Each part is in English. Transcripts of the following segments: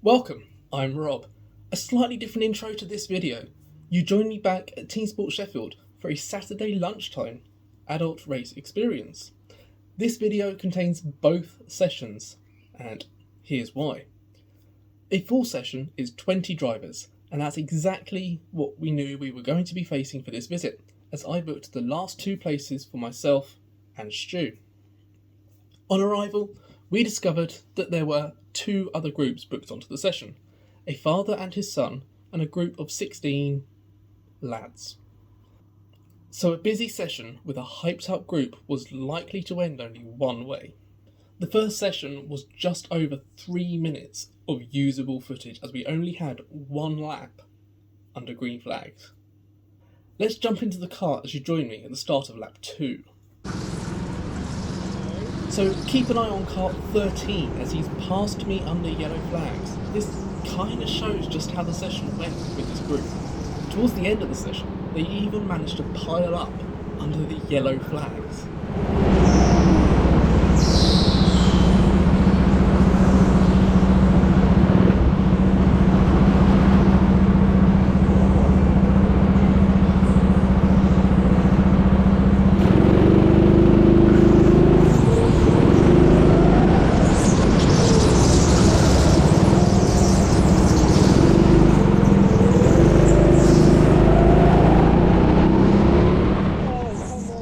Welcome, I'm Rob. A slightly different intro to this video. You join me back at TeamSport Sheffield for a Saturday lunchtime adult race experience. This video contains both sessions, and here's why. A full session is 20 drivers, and that's exactly what we knew we were going to be facing for this visit, as I booked the last two places for myself and Stu. On arrival, we discovered that there were two other groups booked onto the session, a father and his son, and a group of 16 lads. So a busy session with a hyped up group was likely to end only one way. The first session was just over 3 minutes of usable footage as we only had one lap under green flags. Let's jump into the car as you join me at the start of lap 2. So keep an eye on kart 13 as he's passed me under yellow flags. This kind of shows just how the session went with this group. Towards the end of the session, they even managed to pile up under the yellow flags.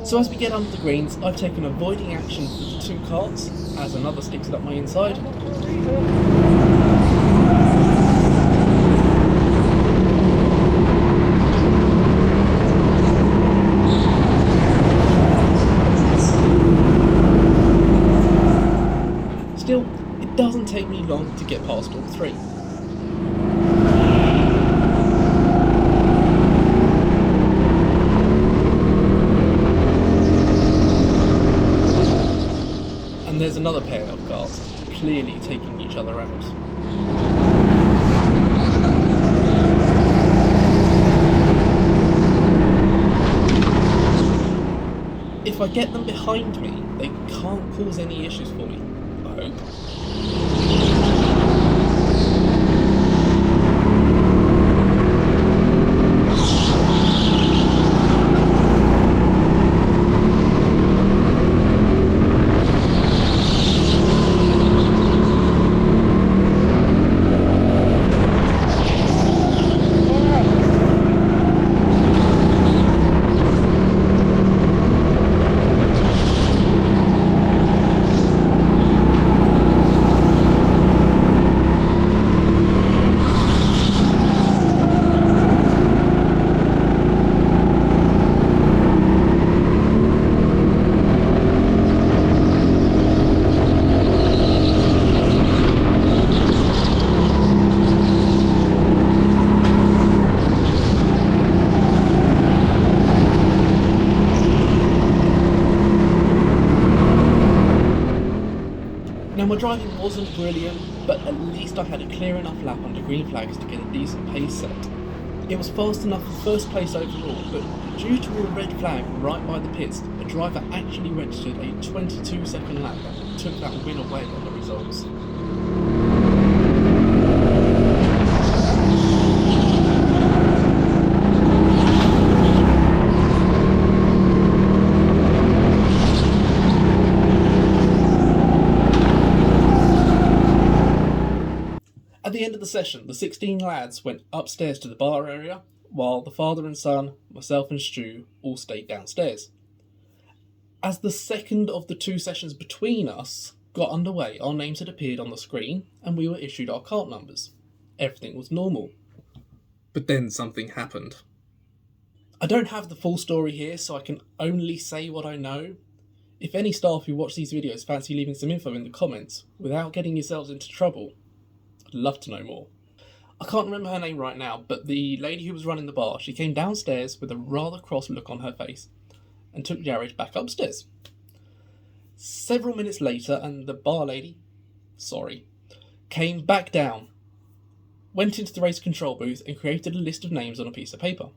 So as we get under the greens, I've taken avoiding action for the two karts, as another sticks it up my inside. Still, it doesn't take me long to get past all three. And there's another pair of cars, clearly taking each other out. If I get them behind me, they can't cause any issues for me, I hope. Now my driving wasn't brilliant, but at least I had a clear enough lap under green flags to get a decent pace set. It was fast enough for first place overall, but due to a red flag right by the pits, a driver actually registered a 22-second lap that took that win away on the results. At the end of the session, the 16 lads went upstairs to the bar area, while the father and son, myself and Stu, all stayed downstairs. As the second of the two sessions between us got underway, our names had appeared on the screen and we were issued our kart numbers. Everything was normal. But then something happened. I don't have the full story here, so I can only say what I know. If any staff who watch these videos fancy leaving some info in the comments without getting yourselves into trouble, I'd love to know more. I can't remember her name right now, but the lady who was running the bar, she came downstairs with a rather cross look on her face and took Jared back upstairs. Several minutes later, and the bar lady, came back down, went into the race control booth and created a list of names on a piece of paper.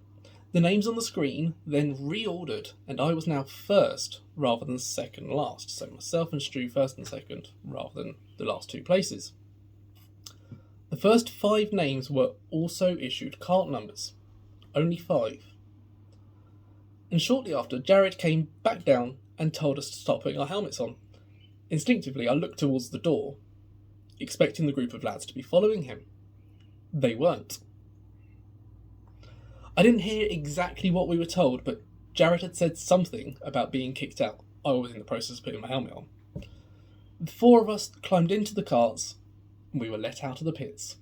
The names on the screen then reordered, and I was now first rather than second last. So myself and Stu first and second rather than the last two places. The first 5 names were also issued kart numbers. Only 5. And shortly after, Jared came back down and told us to start putting our helmets on. Instinctively, I looked towards the door, expecting the group of lads to be following him. They weren't. I didn't hear exactly what we were told, but Jared had said something about being kicked out. I was in the process of putting my helmet on. The 4 of us climbed into the karts, and we were let out of the pits.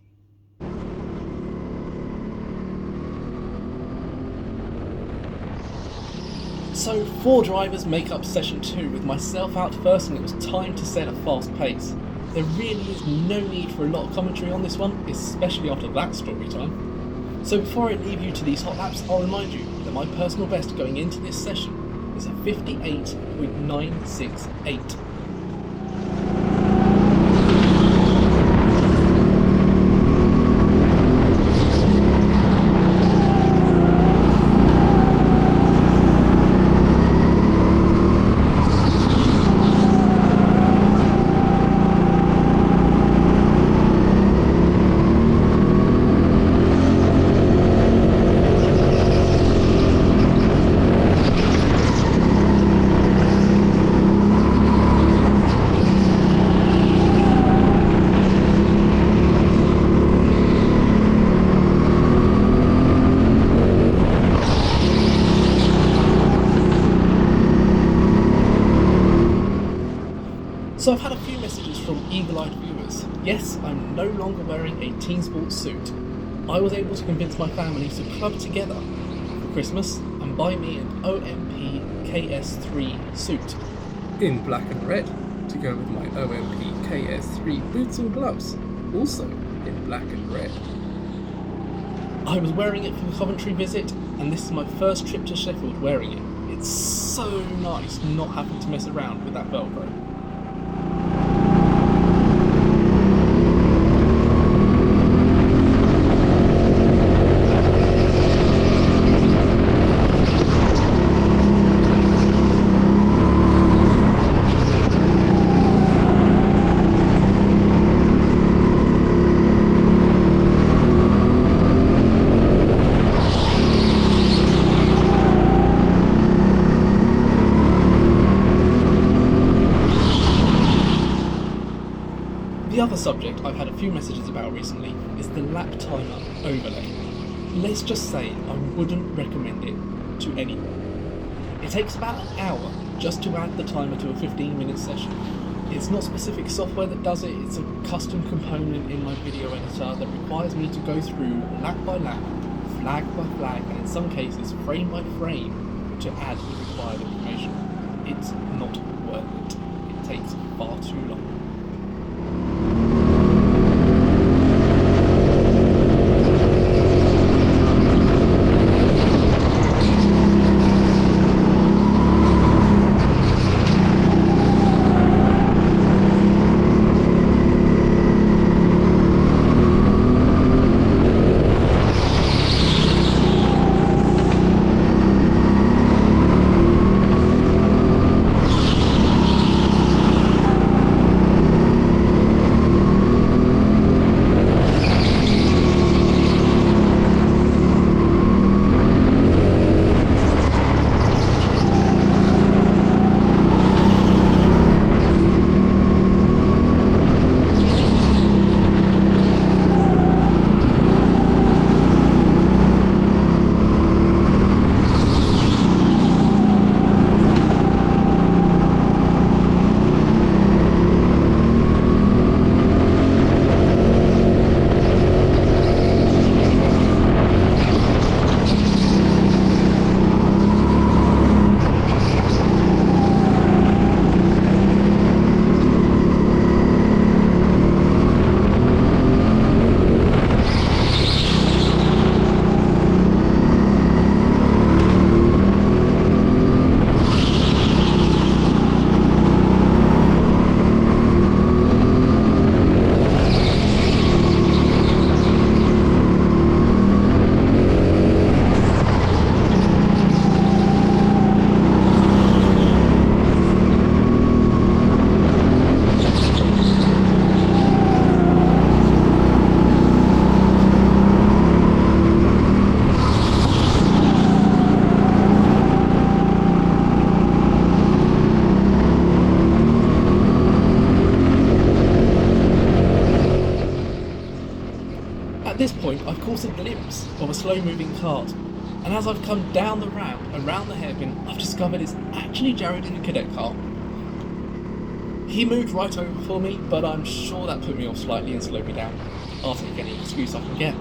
So 4 drivers make up session 2 with myself out first, and it was time to set a fast pace. There really is no need for a lot of commentary on this one, especially after that story time. So before I leave you to these hot laps, I'll remind you that my personal best going into this session is a 58.968. So I've had a few messages from eagle-eyed viewers. Yes, I'm no longer wearing a TeamSport suit. I was able to convince my family to club together for Christmas and buy me an OMP KS3 suit in black and red to go with my OMP KS3 boots and gloves, also in black and red. I was wearing it for the Coventry visit, and this is my first trip to Sheffield wearing it. It's so nice not having to mess around with that Velcro. The other subject I've had a few messages about recently is the lap timer overlay. Let's just say I wouldn't recommend it to anyone. It takes about an hour just to add the timer to a 15-minute session. It's not specific software that does it, it's a custom component in my video editor that requires me to go through lap by lap, flag by flag, and in some cases frame by frame to add the required information. It's not worth it. It takes far too long. At this point, I've caught a glimpse of a slow-moving kart, and as I've come down the ramp around the hairpin, I've discovered it's actually Jared in a cadet car. He moved right over for me, but I'm sure that put me off slightly and slowed me down. I'll take any excuse I can get.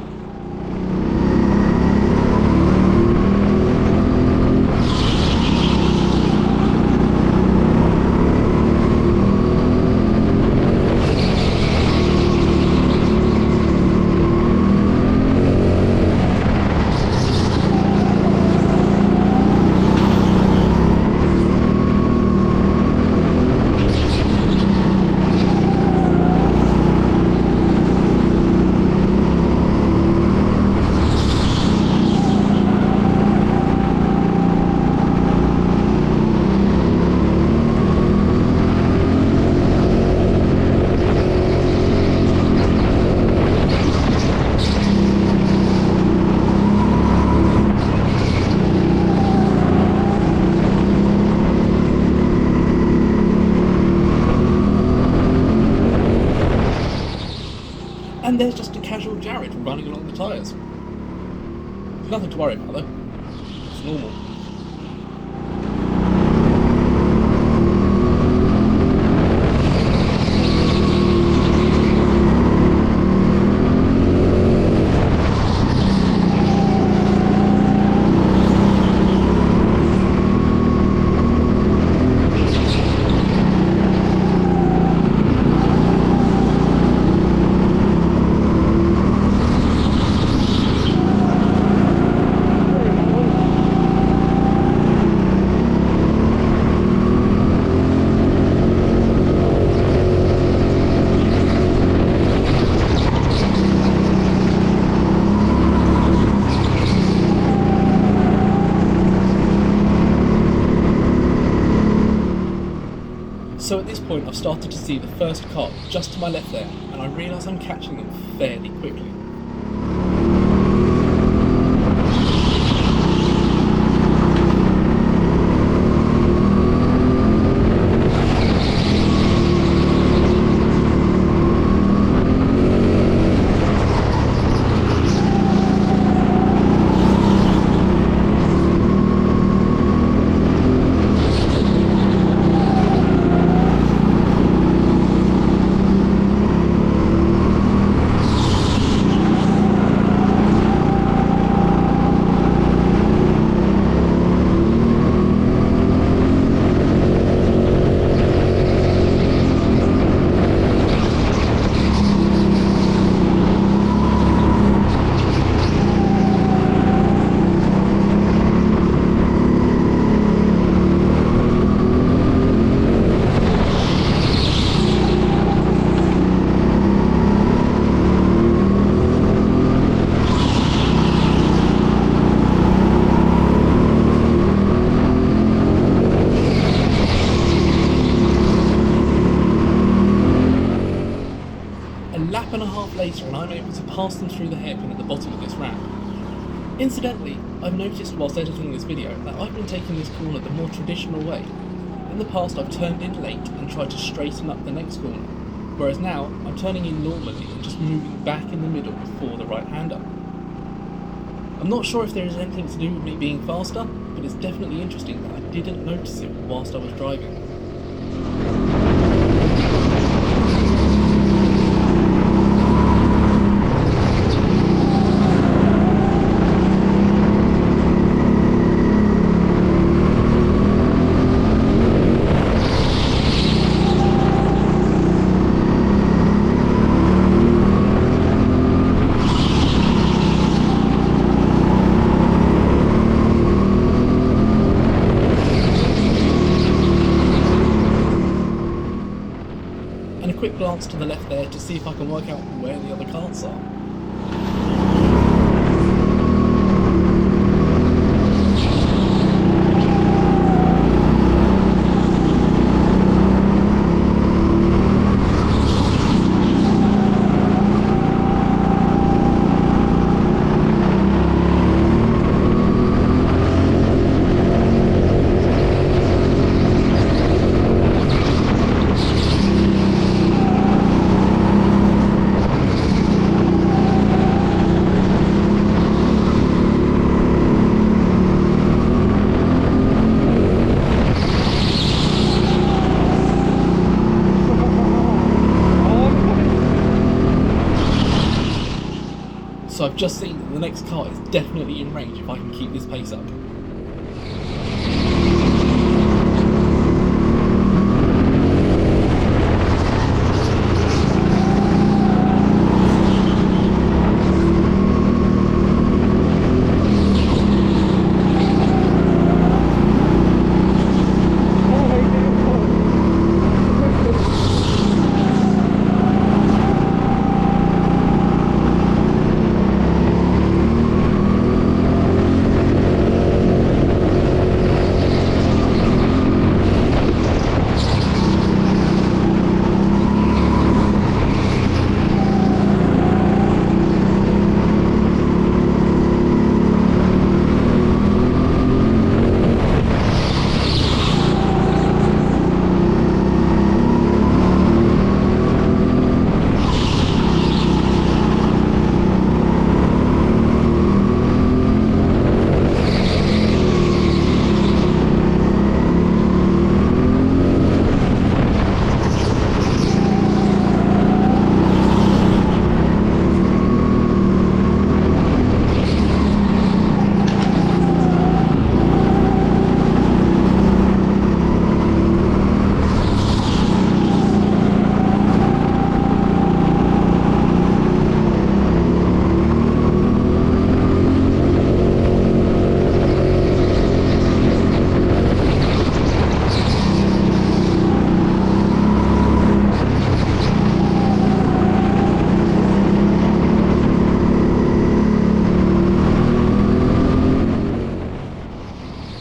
And there's just a casual Jared running along the tyres. Nothing to worry about though. It's normal. So at this point I've started to see the first kart just to my left there, and I realise I'm catching them fairly quickly. Lap and a half later and I'm able to pass them through the hairpin at the bottom of this ramp. Incidentally, I've noticed whilst editing this video that I've been taking this corner the more traditional way. In the past I've turned in late and tried to straighten up the next corner, whereas now I'm turning in normally and just moving back in the middle before the right-hander. I'm not sure if there is anything to do with me being faster, but it's definitely interesting that I didn't notice it whilst I was driving. And a quick glance to the left there to see if I can work out where the other karts are. so I've just seen that the next car is definitely in range if I can keep this pace up.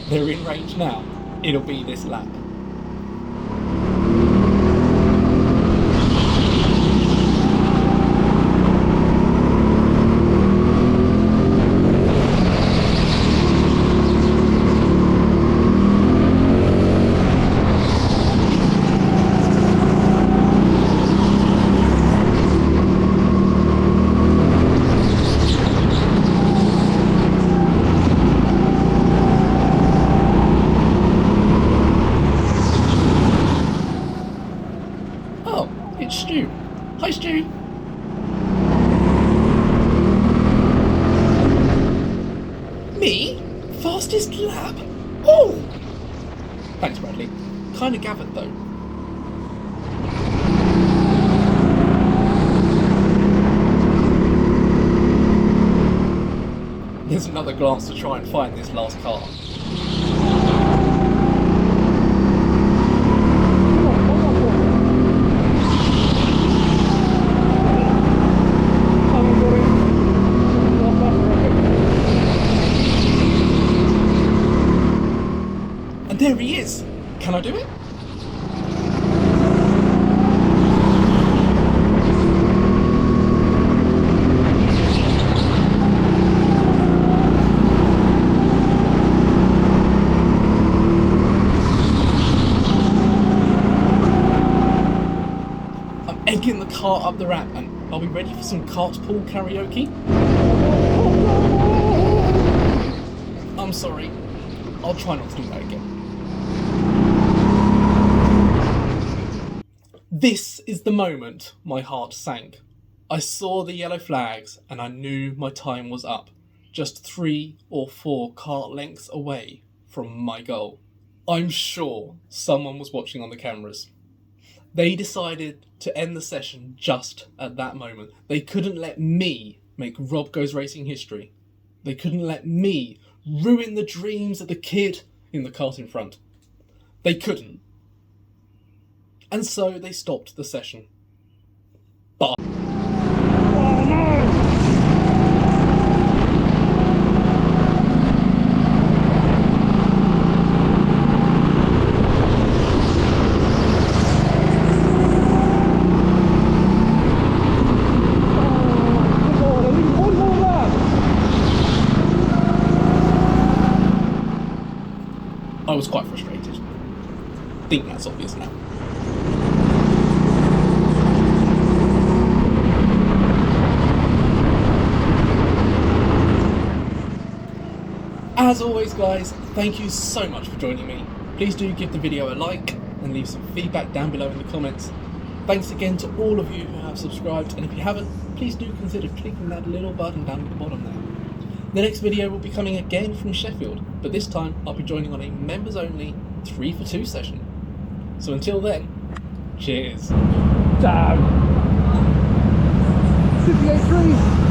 They're in range now. It'll be this lap. It's Stu. Hi, Stu. Me? Fastest lap? Oh! Thanks, Bradley. Kinda gathered, though. There's another glance to try and find this last car. And there he is! Can I do it? I'm egging the car up the ramp, and are we ready for some cartpool karaoke? I'm sorry. I'll try not to do that again. This is the moment my heart sank. I saw the yellow flags and I knew my time was up, just 3 or 4 kart lengths away from my goal. I'm sure someone was watching on the cameras. They decided to end the session just at that moment. They couldn't let me make Rob Goes Racing history. They couldn't let me ruin the dreams of the kid in the kart in front. They couldn't. And so they stopped the session. But I was quite frustrated. I think that's obvious now. As always, guys, thank you so much for joining me. Please do give the video a like and leave some feedback down below in the comments. Thanks again to all of you who have subscribed, and if you haven't, please do consider clicking that little button down at the bottom there. The next video will be coming again from Sheffield, but this time I'll be joining on a members only 3 for 2 session. So until then, cheers. Down. 58.3.